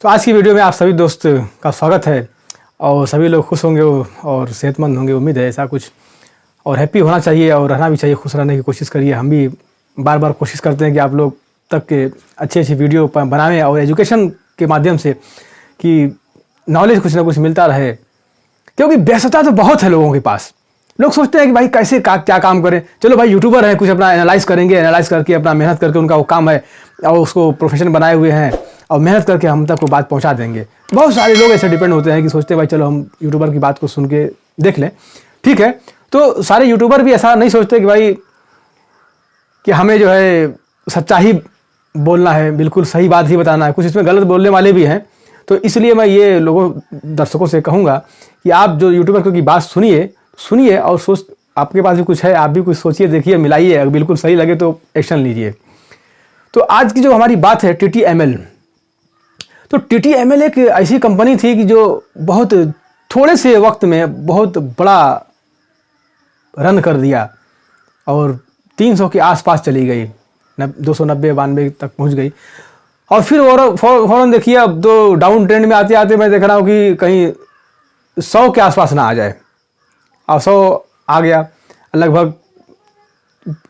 तो आज की वीडियो में आप सभी दोस्त का स्वागत है और सभी लोग खुश होंगे और सेहतमंद होंगे, उम्मीद है ऐसा कुछ। और हैप्पी होना चाहिए और रहना भी चाहिए, खुश रहने की कोशिश करिए। हम भी बार बार कोशिश करते हैं कि आप लोग तक के अच्छी अच्छी वीडियो बनाएं और एजुकेशन के माध्यम से कि नॉलेज कुछ ना कुछ मिलता रहे, क्योंकि व्यस्तता तो बहुत है लोगों के पास। लोग सोचते हैं कि भाई कैसे क्या काम करें। चलो भाई यूट्यूबर है, कुछ अपना एनालाइज करेंगे, एनालाइज करके अपना मेहनत करके, उनका वो काम है और उसको प्रोफेशन बनाए हुए हैं और मेहनत करके हम तक वो बात पहुंचा देंगे। बहुत सारे लोग ऐसे डिपेंड होते हैं कि सोचते हैं भाई चलो हम यूट्यूबर की बात को सुन के देख लें, ठीक है। तो सारे यूट्यूबर भी ऐसा नहीं सोचते कि भाई कि हमें जो है सच्चाई बोलना है, बिल्कुल सही बात ही बताना है, कुछ इसमें गलत बोलने वाले भी हैं। तो इसलिए मैं ये दर्शकों से कहूँगा कि आप जो यूट्यूबर की बात सुनिए और आपके पास भी कुछ है, आप भी कुछ सोचिए, देखिए, मिलाइए, अगर बिल्कुल सही लगे तो एक्शन लीजिए। तो आज की जो हमारी बात है TTML। तो TTML एक ऐसी कंपनी थी कि जो बहुत थोड़े से वक्त में बहुत बड़ा रन कर दिया और 300 के आसपास चली गई, 290-92 तक पहुंच गई। और फिर फौरन देखिए, अब तो डाउन ट्रेंड में आते आते मैं देख रहा हूँ कि कहीं 100 के आसपास ना आ जाए, और 100 आ गया, लगभग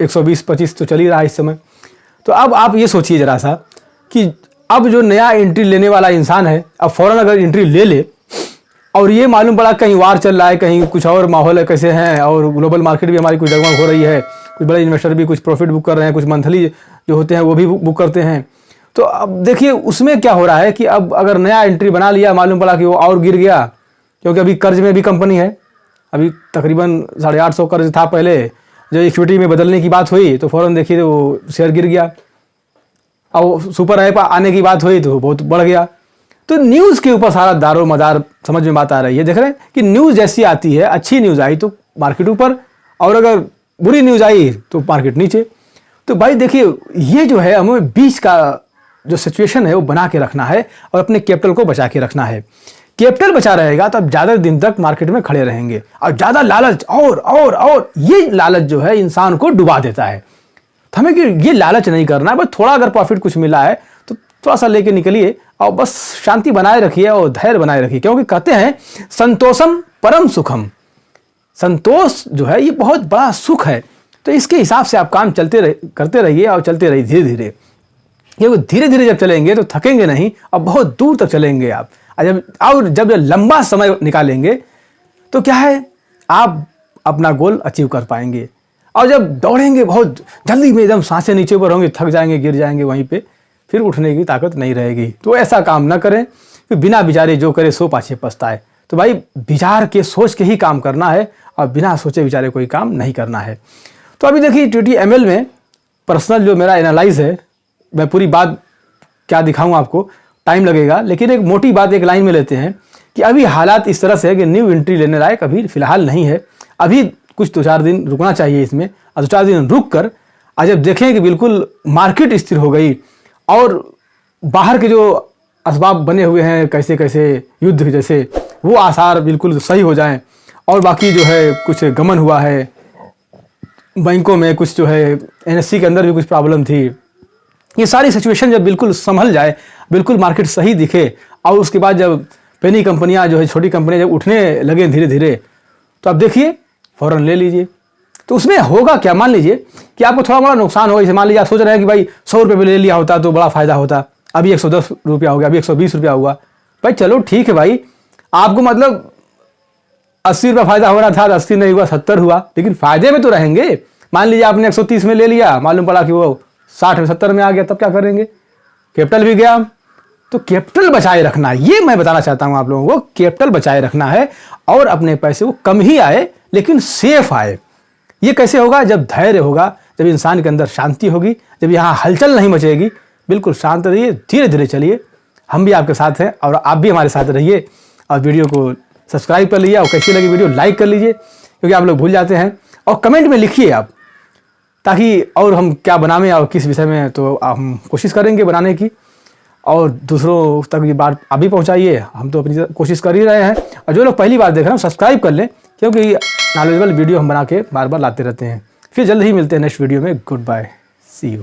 120-25 तो चल ही रहा है इस समय। तो अब आप ये सोचिए ज़रा सा कि अब जो नया एंट्री लेने वाला इंसान है, अब फ़ौरन अगर एंट्री ले ले और ये मालूम पड़ा कहीं वार चल रहा है, कहीं कुछ और माहौल है, कैसे हैं, और ग्लोबल मार्केट भी हमारी कुछ डगमग हो रही है, कुछ बड़े इन्वेस्टर भी कुछ प्रॉफिट बुक कर रहे हैं, कुछ मंथली जो होते हैं वो भी बुक करते हैं। तो अब देखिए उसमें क्या हो रहा है कि अब अगर नया एंट्री बना लिया, मालूम पड़ा कि वो और गिर गया, क्योंकि अभी कर्ज में भी कंपनी है, अभी तकरीबन 850 कर्ज था पहले, जो इक्विटी में बदलने की बात हुई तो फ़ौरन देखिए तो वो शेयर गिर गया, और सुपर ऐप आने की बात हुई तो बहुत बढ़ गया। तो न्यूज़ के ऊपर सारा दारो मदार समझ में बात आ रही है। देख रहे हैं कि न्यूज़ जैसी आती है, अच्छी न्यूज़ आई तो मार्केट ऊपर, और अगर बुरी न्यूज़ आई तो मार्केट नीचे। तो भाई देखिए, ये जो है हमें बीच का जो सिचुएशन है वो बना के रखना है और अपने कैपिटल को बचा के रखना है। कैपिटल बचा रहेगा तो अब ज़्यादा दिन तक मार्केट में खड़े रहेंगे, और ज़्यादा लालच और ये लालच जो है इंसान को डुबा देता है। तो हमें कि ये लालच नहीं करना है, बस थोड़ा अगर प्रॉफिट कुछ मिला है तो थोड़ा सा लेके निकलिए और बस शांति बनाए रखिए और धैर्य बनाए रखिए, क्योंकि कहते हैं संतोषम परम सुखम। संतोष जो है ये बहुत बड़ा सुख है। तो इसके हिसाब से आप काम करते रहिए और चलते रहिए धीरे धीरे। ये धीरे धीरे जब चलेंगे तो थकेंगे नहीं और बहुत दूर तक चलेंगे आप। जब लंबा समय निकालेंगे तो क्या है, आप अपना गोल अचीव कर पाएंगे। और जब दौड़ेंगे बहुत जल्दी में, एकदम सांसें नीचे ऊपर होंगे, थक जाएंगे, गिर जाएंगे, वहीं पे फिर उठने की ताकत नहीं रहेगी। तो ऐसा काम ना करें कि बिना विचारे जो करे सो पाछे पछताए। तो भाई विचार के सोच के ही काम करना है और बिना सोचे विचारे कोई काम नहीं करना है। तो अभी देखिए TTML में पर्सनल जो मेरा एनालाइज है, मैं पूरी बात क्या दिखाऊँ आपको, टाइम लगेगा, लेकिन एक मोटी बात एक लाइन में लेते हैं कि अभी हालात इस तरह से है कि न्यू एंट्री लेने लायक अभी फिलहाल नहीं है। अभी कुछ 2-4 दिन रुकना चाहिए इसमें, और 2-4 दिन रुक कर आज जब देखें कि बिल्कुल मार्केट स्थिर हो गई और बाहर के जो असबाब बने हुए हैं, कैसे कैसे युद्ध जैसे, वो आसार बिल्कुल सही हो जाएं, और बाकी जो है कुछ गमन हुआ है बैंकों में, कुछ जो है NSE के अंदर भी कुछ प्रॉब्लम थी, ये सारी सिचुएशन जब बिल्कुल संभल जाए, बिल्कुल मार्केट सही दिखे, और उसके बाद जब पेनी कंपनियां जो है, छोटी कंपनियां जब उठने लगे धीरे धीरे, तो आप देखिए फ़ौरन ले लीजिए। तो उसमें होगा क्या, मान लीजिए कि आपको थोड़ा बड़ा नुकसान होगा। जैसे मान लीजिए आप सोच रहे हैं कि भाई 100 रुपये में ले लिया होता तो बड़ा फ़ायदा होता, अभी 110 रुपया हो गया, अभी 120 रुपया हुआ। भाई चलो ठीक है भाई, आपको मतलब 80 रुपया फ़ायदा हो रहा था, 80 नहीं हुआ, 70 हुआ, लेकिन फ़ायदे में तो रहेंगे। मान लीजिए आपने 130 में ले लिया, मालूम पड़ा कि वो 60-70 में आ गया, तब क्या करेंगे, कैपिटल भी गया। तो कैपिटल बचाए रखना, ये मैं बताना चाहता हूं आप लोगों को, कैपिटल बचाए रखना है और अपने पैसे वो कम ही आए लेकिन सेफ आए। ये कैसे होगा, जब धैर्य होगा, जब इंसान के अंदर शांति होगी, जब यहाँ हलचल नहीं मचेगी। बिल्कुल शांत रहिए, धीरे धीरे चलिए, हम भी आपके साथ हैं और आप भी हमारे साथ रहिए। और वीडियो को सब्सक्राइब कर लीजिए और कैसी लगी वीडियो लाइक कर लीजिए, क्योंकि आप लोग भूल जाते हैं। और कमेंट में लिखिए आप, ताकि और हम क्या बनाएं और किस विषय में, तो हम कोशिश करेंगे बनाने की, और दूसरों तक ये बात अभी पहुंचाइए। हम तो अपनी कोशिश कर ही रहे हैं, और जो लोग पहली बार देख रहे हैं सब्सक्राइब कर लें, क्योंकि नॉलेजेबल वीडियो हम बना के बार बार लाते रहते हैं। फिर जल्द ही मिलते हैं नेक्स्ट वीडियो में। Goodbye, see you.